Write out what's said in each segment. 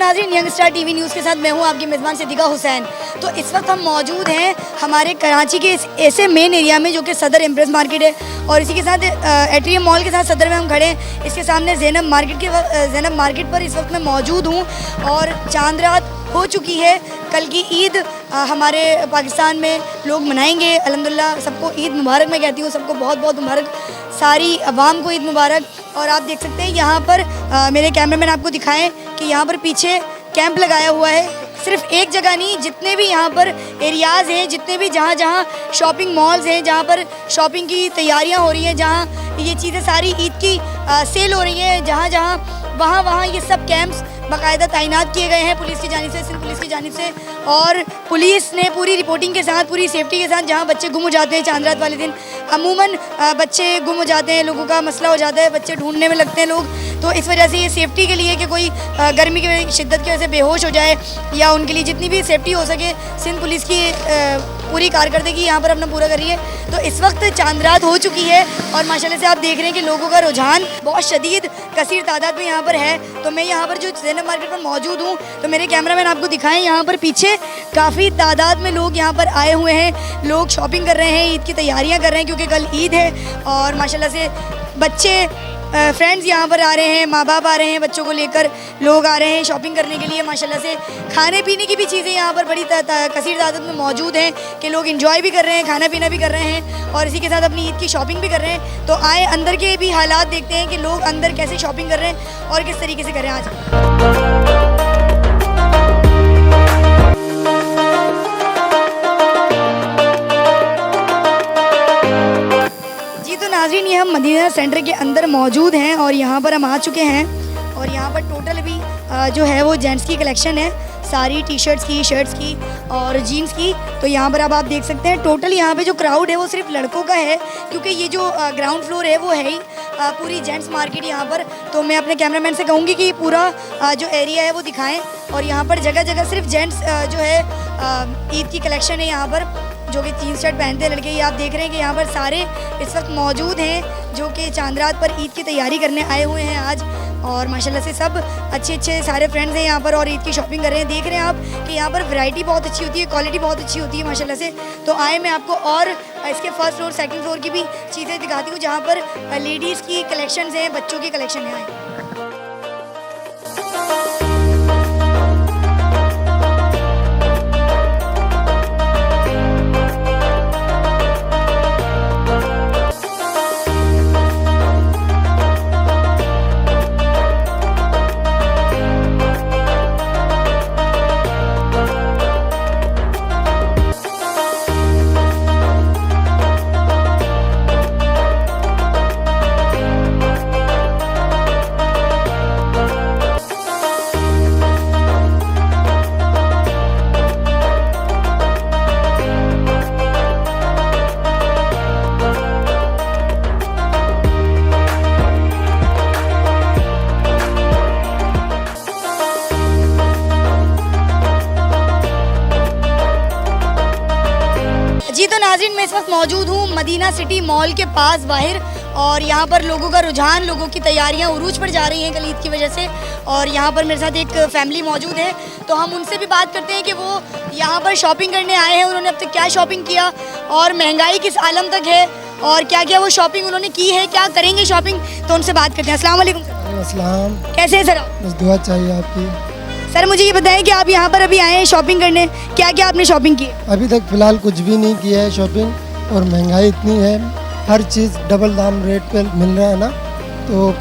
नाज़रीन, young star TV news के साथ मैं हूं आपकी मेज़बान सिद्दीक़ा हुसैन। तो इस वक्त हम मौजूद हैं हमारे कराची के इस ऐसे मेन एरिया में जो कि सदर इम्प्रेस मार्केट है, और इसी के साथ एट्रियम मॉल के साथ सदर में हम खड़े हैं। इसके सामने ज़ैनब मार्केट पर इस वक्त मैं मौजूद हूँ और चांद रात हो चुकी है। कल की ईद हमारे पाकिस्तान में लोग मनाएंगे। अल्हम्दुलिल्लाह, सबको ईद मुबारक मैं कहती हूँ, सबको बहुत बहुत मुबारक, सारी अवाम को ईद मुबारक। और आप देख सकते हैं यहाँ पर मेरे कैमरामैन आपको दिखाएं कि यहाँ पर पीछे कैंप लगाया हुआ है। सिर्फ एक जगह नहीं, जितने भी यहाँ पर एरियाज़ हैं, जितने भी जहाँ शॉपिंग मॉल्स हैं, जहाँ पर शॉपिंग की तैयारियाँ हो रही हैं, जहाँ ये चीज़ें सारी ईद की सेल हो रही हैं, वहाँ ये सब कैंप्स बाकायदा तैनात किए गए हैं पुलिस की जानिब से, सिंध पुलिस की जानिब से। और पुलिस ने पूरी रिपोर्टिंग के साथ, पूरी सेफ्टी के साथ, जहाँ बच्चे गुम हो जाते हैं चांद रात वाले दिन, अमूमन बच्चे गुम हो जाते हैं, लोगों का मसला हो जाता है, बच्चे ढूंढने में लगते हैं लोग। तो इस वजह से ये सेफ्टी के लिए कि कोई गर्मी की शिद्दत की वजह से बेहोश हो जाए, या उनके लिए जितनी भी सेफ्टी हो सके, सिंध पुलिस की पूरी कारकर्दगी यहाँ पर अपना पूरा कर रही है। तो इस वक्त चांद रात हो चुकी है और माशाल्लाह से आप देख रहे हैं कि लोगों का रुझान बहुत शदीद कसीर तादाद में यहाँ पर है। तो मैं यहाँ पर जो ज़ैनब मार्केट पर मौजूद हूँ, तो मेरे कैमरामैन आपको दिखाएं, यहाँ पर पीछे काफ़ी तादाद में लोग यहाँ पर आए हुए हैं। लोग शॉपिंग कर रहे हैं, ईद की तैयारियाँ कर रहे हैं, क्योंकि कल ईद है। और माशाल्लाह से बच्चे फ्रेंड्स यहाँ पर आ रहे हैं, माँ बाप आ रहे हैं, बच्चों को लेकर लोग आ रहे हैं शॉपिंग करने के लिए। माशाल्लाह से खाने पीने की भी चीज़ें यहाँ पर बड़ी कसीर तादाद में मौजूद हैं कि लोग इंजॉय भी कर रहे हैं, खाना पीना भी कर रहे हैं, और इसी के साथ अपनी ईद की शॉपिंग भी कर रहे हैं। तो आए अंदर के भी हालात देखते हैं कि लोग अंदर कैसे शॉपिंग कर रहे हैं और किस तरीके से कर रहे हैं आज। नाज़रीन, ये हम मदीना सेंटर के अंदर मौजूद हैं और यहाँ पर हम आ चुके हैं। और यहाँ पर टोटल भी जो है वो जेंट्स की कलेक्शन है, सारी टी शर्ट्स की, शर्ट्स की और जीन्स की। तो यहाँ पर अब आप देख सकते हैं टोटल यहाँ पे जो क्राउड है वो सिर्फ लड़कों का है, क्योंकि ये जो ग्राउंड फ्लोर है वो है ही पूरी जेंट्स मार्केट यहाँ पर। तो मैं अपने कैमरामैन से कहूँगी कि पूरा जो एरिया है वो दिखाएँ। और यहाँ पर जगह जगह सिर्फ जेंट्स जो है ईद की कलेक्शन है यहाँ पर, जो कि जीन्स शर्ट पहनते हैं लड़के। ये आप देख रहे हैं कि यहाँ पर सारे इस वक्त मौजूद हैं जो कि चांद रात पर ईद की तैयारी करने आए हुए हैं आज। और माशाल्लाह से सब अच्छे सारे फ्रेंड्स हैं यहाँ पर और ईद की शॉपिंग कर रहे हैं। देख रहे हैं आप कि यहाँ पर वैरायटी बहुत अच्छी होती है, क्वालिटी बहुत अच्छी होती है माशाल्लाह से। तो आए मैं आपको और इसके फर्स्ट फ्लोर सेकंड फ्लोर की भी चीज़ें दिखाती हूँ, जहाँ पर लेडीज़ की कलेक्शन हैं, बच्चों की कलेक्शन है। जी तो नाज़रीन, मैं इस वक्त मौजूद हूँ मदीना सिटी मॉल के पास बाहर, और यहाँ पर लोगों का रुझान, लोगों की तैयारियाँ उरूज पर जा रही हैं कल ईद की वजह से। और यहाँ पर मेरे साथ एक फैमिली मौजूद है, तो हम उनसे भी बात करते हैं कि वो यहाँ पर शॉपिंग करने आए हैं, उन्होंने अब तक क्या शॉपिंग किया और महंगाई किस आलम तक है और क्या क्या वो शॉपिंग उन्होंने की है, क्या करेंगे शॉपिंग। तो उनसे बात करते हैं। अस्सलाम वालेकुम। अस्सलाम। कैसे हैं सर? बस दुआ चाहिए आपकी। सर मुझे ये बताएं कि आप यहाँ पर अभी आए हैं शॉपिंग करने, क्या क्या आपने शॉपिंग की? अभी तक फ़िलहाल कुछ भी नहीं किया है शॉपिंग, और महंगाई इतनी है, हर चीज़ डबल दाम रेट पे मिल रहा है ना, तो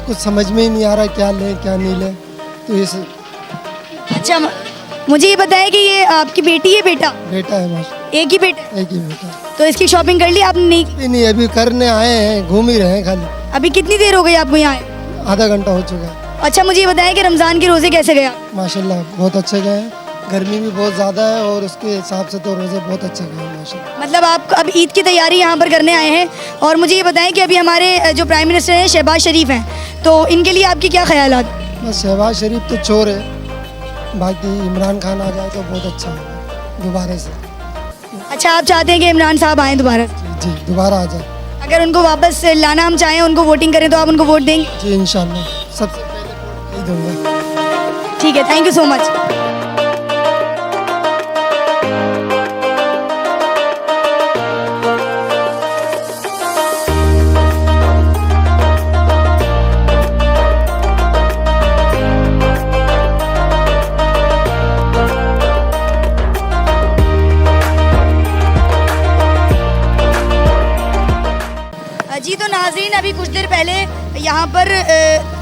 कुछ समझ में ही नहीं आ रहा क्या लें क्या नहीं लें। तो इस अच्छा, मुझे ये बताएं कि ये आपकी बेटी है बेटा? बेटा है बस। एक ही बेटा? एक ही बेटा। तो इसकी शॉपिंग कर ली आपने? नहीं, अभी करने आए हैं, घूम ही रहे हैं खाली। अभी कितनी देर हो गई आपको यहाँ आए? आधा घंटा हो चुका है। अच्छा, मुझे ये बताएं कि रमज़ान के रोज़े कैसे गए? माशाल्लाह बहुत अच्छे गए हैं, गर्मी भी बहुत ज़्यादा है और उसके हिसाब से तो रोज़े बहुत अच्छे गए हैं माशाल्लाह। मतलब आप अब ईद की तैयारी यहाँ पर करने आए हैं। और मुझे ये बताएं कि अभी हमारे जो प्राइम मिनिस्टर हैं शहबाज शरीफ हैं, तो इनके लिए आपकी क्या ख्यालात? बस शहबाज शरीफ तो चोर है, बाकी इमरान खान आ जाए तो बहुत अच्छा होगा दोबारा से। अच्छा, आप चाहते हैं कि इमरान साहब आएँ दोबारा? जी दोबारा आ जाए। अगर उनको वापस लाना हम चाहें, उनको वोटिंग करें, तो आप उनको वोट देंगे? जी इंशाल्लाह, सबसे पहले वोट यही दूंगा। ठीक है, थैंक यू सो मच। जी तो नाज़रीन, अभी कुछ देर पहले यहाँ पर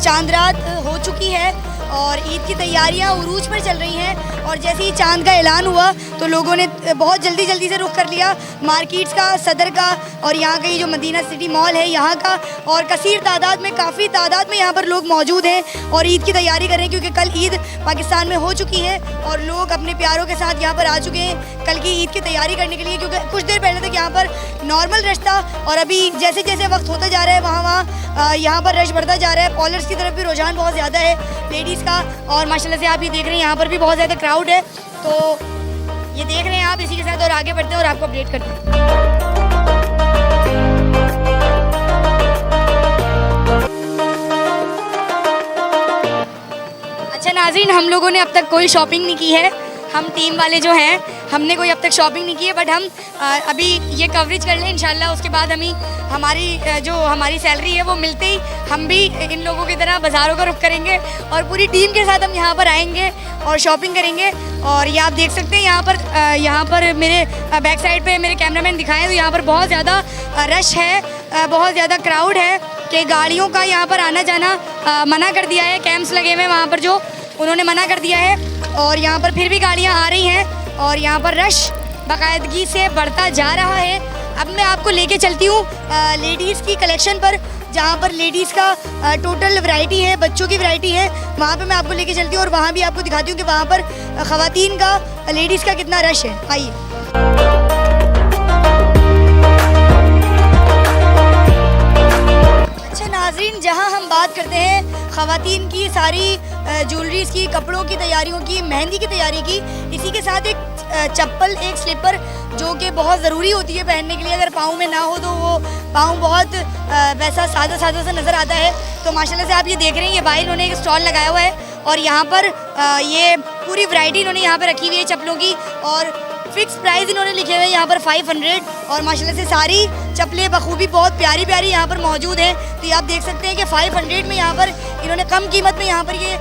चांद रात हो चुकी है और ईद की तैयारियाँ उरूज पर चल रही हैं। और जैसे ही चांद का ऐलान हुआ तो लोगों ने बहुत जल्दी से रुख कर लिया मार्केट्स का, सदर का और यहाँ का जो मदीना सिटी मॉल है यहाँ का। और कसीर तादाद में, काफ़ी तादाद में यहाँ पर लोग मौजूद हैं और ईद की तैयारी कर रहे हैं, क्योंकि कल ईद पाकिस्तान में हो चुकी है और लोग अपने प्यारों के साथ यहाँ पर आ चुके हैं कल की ईद की तैयारी करने के लिए। क्योंकि कुछ देर पहले तक यहाँ पर नॉर्मल रश था और अभी जैसे जैसे वक्त होता जा रहा है वहाँ यहाँ पर रश बढ़ता जा रहा है। पॉलर्स की तरफ भी रुझान बहुत ज़्यादा है लेडीज़ का, और माशाल्लाह से आप ये देख रहे हैं यहाँ पर भी बहुत ज़्यादा क्राउड है। तो ये देख रहे हैं आप, इसी के साथ और आगे बढ़ते हैं और आपको अपडेट करते हैं। अच्छा नाज़रीन, हम लोगों ने अब तक कोई शॉपिंग नहीं की है, हम टीम वाले जो हैं हमने कोई अब तक शॉपिंग नहीं की है, बट हम अभी ये कवरेज कर लें इंशाल्लाह। उसके बाद हमारी सैलरी है वो मिलते ही हम भी इन लोगों की तरह बाज़ारों का रुख करेंगे और पूरी टीम के साथ हम यहाँ पर आएंगे और शॉपिंग करेंगे। और ये आप देख सकते हैं यहाँ पर मेरे बैक साइड पे मेरे कैमरामैन दिखाएं तो यहाँ पर बहुत ज़्यादा रश है, बहुत ज़्यादा क्राउड है कि गाड़ियों का यहाँ पर आना जाना मना कर दिया है। कैंप्स लगे हुए हैं वहाँ पर जो उन्होंने मना कर दिया है और यहाँ पर फिर भी गाड़ियाँ आ रही हैं और यहाँ पर रश बाकायदगी से बढ़ता जा रहा है। अब मैं आपको लेके चलती हूँ लेडीज़ की कलेक्शन पर, जहाँ पर लेडीज़ का टोटल वैरायटी है, बच्चों की वैरायटी है, वहाँ पे मैं आपको लेके चलती हूँ और वहाँ भी आपको दिखाती हूँ कि वहाँ पर ख़वातीन का, लेडीज़ का कितना रश है। आइए। अच्छा नाज़रीन, जहाँ हम बात करते हैं ख़वातीन की सारी ज्वेलरीज़ की, कपड़ों की तैयारियों की, मेहंदी की तैयारी की, इसी के साथ एक चप्पल, एक स्लीपर जो कि बहुत ज़रूरी होती है पहनने के लिए। अगर पाँव में ना हो तो वो पाँव बहुत वैसा सादा सा नज़र आता है। तो माशाल्लाह से आप ये देख रहे हैं, ये भाई इन्होंने एक स्टॉल लगाया हुआ है और यहाँ पर ये पूरी वैरायटी इन्होंने यहाँ पर रखी हुई है चप्पलों की और फिक्स प्राइस इन्होंने लिखे हुए हैं यहाँ पर 500। और माशाल्लाह से सारी चप्पलें बखूबी बहुत प्यारी प्यारी यहाँ पर मौजूद हैं। तो ये आप देख सकते हैं कि 500 में यहाँ पर इन्होंने कम कीमत में यहाँ पर ये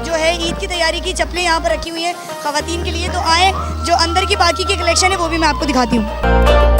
जो है ईद की तैयारी की चप्पलें यहाँ पर रखी हुई हैं ख़वातीन के लिए। तो आए, जो अंदर की बाकी की कलेक्शन है वो भी मैं आपको दिखाती हूँ।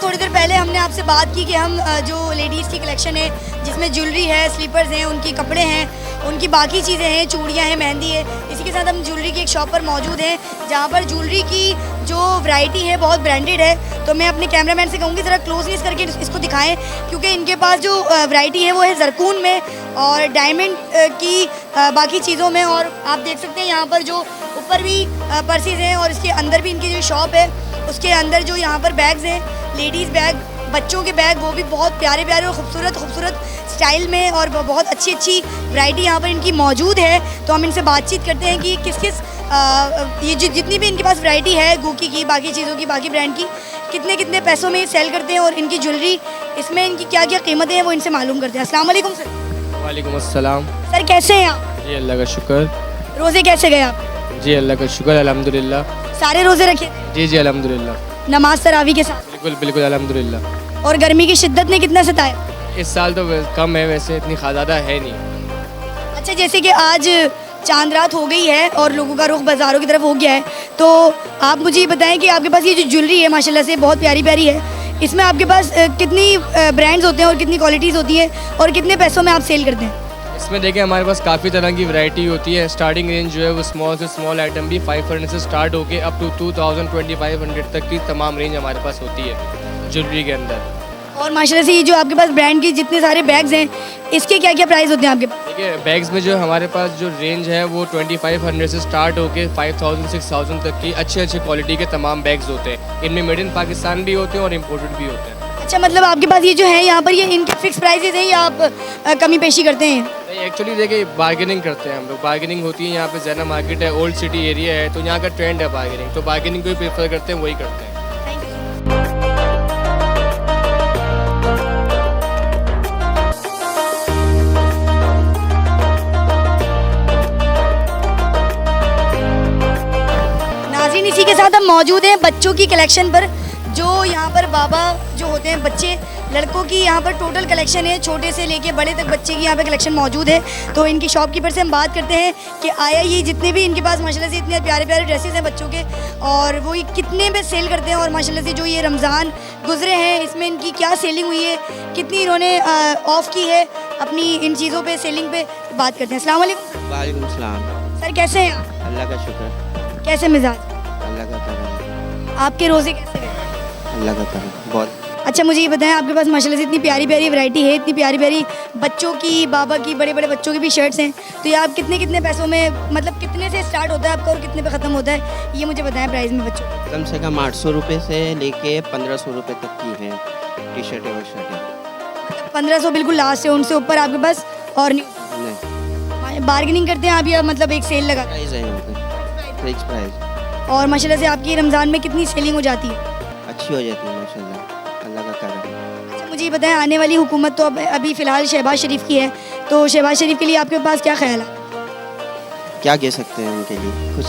थोड़ी देर पहले हमने आपसे बात की कि हम जो लेडीज़ की कलेक्शन है जिसमें ज्वेलरी है, स्लीपर्स हैं, उनकी कपड़े हैं, उनकी बाकी चीज़ें हैं, चूड़ियाँ हैं, मेहंदी है, इसी के साथ हम ज्वेलरी की एक शॉप पर मौजूद हैं जहाँ पर ज्वेलरी की जो वैरायटी है बहुत ब्रांडेड है। तो मैं अपने कैमरामैन से कहूँगी ज़रा क्लोजनेस करके इसको दिखाएँ, क्योंकि इनके पास जो वैरायटी है वो है ज़रकून में और डायमंड की बाकी चीज़ों में। और आप देख सकते हैं यहाँ पर जो ऊपर भी पर्सेस हैं और इसके अंदर भी इनकी जो शॉप है उसके अंदर जो यहाँ पर बैग्स हैं, लेडीज़ बैग, बच्चों के बैग, वो भी बहुत प्यारे प्यारे और खूबसूरत स्टाइल में और बहुत अच्छी वैरायटी यहाँ पर इनकी मौजूद है। तो हम इनसे बातचीत करते हैं कि किस ये जितनी भी इनके पास वैरायटी है गुकी की, बाकी चीज़ों की, बाकी ब्रांड की, कितने पैसों में सेल करते हैं और इनकी ज्वेलरी, इसमें इनकी क्या क्या कीमतें हैं वो इनसे मालूम करते हैं। अस्सलाम वालेकुम सर। वालेकुम अस्सलाम। सर कैसे हैं आप? जी अल्लाह का शुक्र। रोज़े कैसे गए आप? जी अल्लाह का शुक्र, अल्हम्दुलिल्लाह। सारे रोज़े रखे? जी जी अल्हम्दुलिल्लाह। नमाज तरावी के साथ? बिल्कुल बिल्कुल अल्हम्दुलिल्लाह। और गर्मी की शिद्दत ने कितना सताया? इस साल तो कम है, वैसे इतनी ज़्यादा है नहीं। अच्छा, जैसे कि आज चांद रात हो गई है और लोगों का रुख बाज़ारों की तरफ हो गया है, तो आप मुझे ये बताएं कि आपके पास ये जो ज्वेलरी है माशाल्लाह से बहुत प्यारी प्यारी है, इसमें आपके पास कितनी ब्रांड्स होते हैं और कितनी क्वालिटीज़ होती हैं और कितने पैसों में आप सेल करते हैं? इसमें देखें हमारे पास काफ़ी तरह की वैरायटी होती है। स्टार्टिंग रेंज जो है वो स्मॉल से स्मॉल आइटम भी 500 से स्टार्ट होके अप टू 2000-2500 तक की तमाम रेंज हमारे पास होती है ज्वेलरी के अंदर। और माशाल्लाह से ये जो आपके पास ब्रांड की जितने सारे बैग्स हैं, इसके क्या क्या प्राइस होते हैं आपके पास? देखिए बैग्स में जो हमारे पास जो रेंज है वो 2500 से स्टार्ट होके 5000-6000 तक की अच्छे अच्छे क्वालिटी के तमाम बैग्स होते हैं। इनमें मेड इन पाकिस्तान भी होते हैं और इम्पोर्टेड भी होते हैं। अच्छा, मतलब आपके पास ये जो है यहाँ पर ये इनके फिक्स प्राइसेस हैं या आप कमी पेशी करते हैं? नहीं, एक्चुअली देखिए बार्गेनिंग करते हैं हम लोग। बार्गेनिंग होती है यहाँ पे। जैना मार्केट है, ओल्ड सिटी एरिया है, तो यहाँ का ट्रेंड है बार्गेनिंग, तो बार्गेनिंग को ही प्रेफर करते हैं, वही करते हैं। नाज़रीन, इसी के साथ हम मौजूद हैं बच्चों की कलेक्शन पर। जो यहाँ पर बाबा जो होते हैं बच्चे लड़कों की यहाँ पर टोटल कलेक्शन है, छोटे से लेके बड़े तक बच्चे की यहाँ पे कलेक्शन मौजूद है। तो इनकी शॉपकीपर से हम बात करते हैं कि आया ये जितने भी इनके पास माशाल्लाह से इतने प्यारे प्यारे ड्रेसेस हैं बच्चों के, और वो ये कितने में सेल करते हैं, और माशाल्लाह से जो ये रमज़ान गुजरे हैं इसमें इनकी क्या सेलिंग हुई है, कितनी इन्होंने ऑफ़ की है अपनी इन चीज़ों पर सेलिंग पे बात करते हैं। अस्सलाम वालेकुम। वालेकुम सलाम। सर कैसे हैं आप? अल्लाह का शुक्र, कैसे मिजाज? अल्लाह का करम, आपके रोज़े कैसे गए? अल्लाह का करम बहुत। अच्छा, मुझे ये बताएं, आपके पास माशाल्लाह से इतनी प्यारी प्यारी वैरायटी है, इतनी प्यारी प्यारी बच्चों की, बाबा की, बड़े बड़े बच्चों की भी शर्ट्स हैं, तो ये आप कितने कितने पैसों में, मतलब कितने से स्टार्ट होता है आपका और कितने पे ख़त्म होता है, ये मुझे बताएं प्राइस में बच्चों को। कम से कम 800 रुपये से लेके 1500 रुपये तक की हैं टी शर्टें और शर्टें। 1500 बिल्कुल लास्ट है, उनसे ऊपर आपके पास और नहीं? नहीं, बार्गेनिंग करते हैं आप या मतलब एक सेल लगा? प्राइस है उनका फिक्स प्राइस। और माशाल्लाह से आपकी रमज़ान में कितनी सेलिंग हो जाती है? अच्छी हो जाती है माशाल्लाह, अल्लाह का करम। अच्छा, मुझे ये बताएं, आने वाली हुकूमत तो अभी फ़िलहाल शहबाज शरीफ की है, तो शहबाज शरीफ के लिए आपके पास क्या ख्याल है? क्या कह सकते हैं उनके लिए, कुछ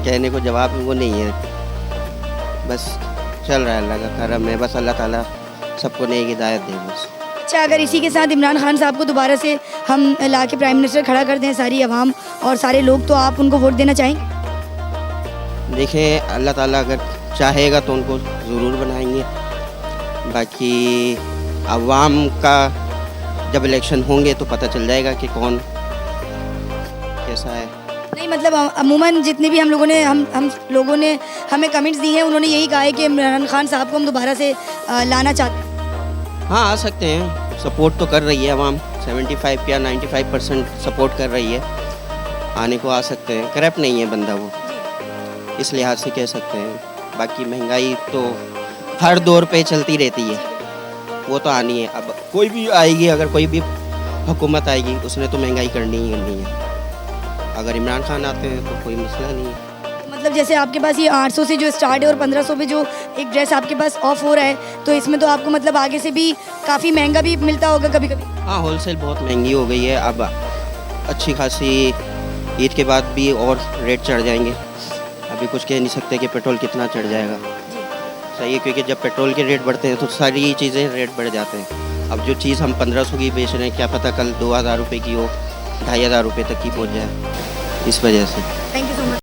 कहने को जवाब वो नहीं है, बस चल रहा है, अल्लाह का करम है, बस अल्लाह ताला सबको नेक हिदायत दे बस। अच्छा, अगर इसी के साथ इमरान खान साहब को दोबारा से हम ला के प्राइम मिनिस्टर खड़ा कर दें सारी अवाम और सारे लोग, तो आप उनको वोट देना चाहेंगे? देखें अल्लाह ताला अगर चाहेगा तो उनको ज़रूर बनाएंगे, बाकी अवाम का जब इलेक्शन होंगे तो पता चल जाएगा कि कौन कैसा है। नहीं, मतलब अमूमन जितने भी हम लोगों ने हमें कमेंट्स दी हैं, उन्होंने यही कहा है कि इमरान खान साहब को हम दोबारा से लाना चाहते हैं। हाँ, आ सकते हैं, सपोर्ट तो कर रही है अवाम, 75 या 95% सपोर्ट कर रही है, आने को आ सकते हैं। करप्ट नहीं है बंदा वो, इस लिहाज से कह सकते हैं। बाकी महंगाई तो हर दौर पे चलती रहती है, वो तो आनी है। अब कोई भी आएगी, अगर कोई भी हुकूमत आएगी उसने तो महंगाई करनी ही करनी है। अगर इमरान खान आते हैं तो कोई मसला नहीं है। मतलब जैसे आपके पास ये 800 से जो स्टार्ट है और 1500 पे जो एक ड्रेस आपके पास ऑफ हो रहा है, तो इसमें तो आपको मतलब आगे से भी काफ़ी महंगा भी मिलता होगा कभी कभी? हाँ, होलसेल बहुत महंगी हो गई है, अब अच्छी खासी ईद के बाद भी और रेट चढ़ जाएंगे। अभी कुछ कह नहीं सकते कि पेट्रोल कितना चढ़ जाएगा, सही है, क्योंकि जब पेट्रोल के रेट बढ़ते हैं तो सारी चीज़ें रेट बढ़ जाते हैं। अब जो चीज़ हम 1500 की बेच रहे हैं, क्या पता कल 2000 रुपये की हो, 2500 रुपये तक की पहुँच जाए, इस वजह से। Thank you so much.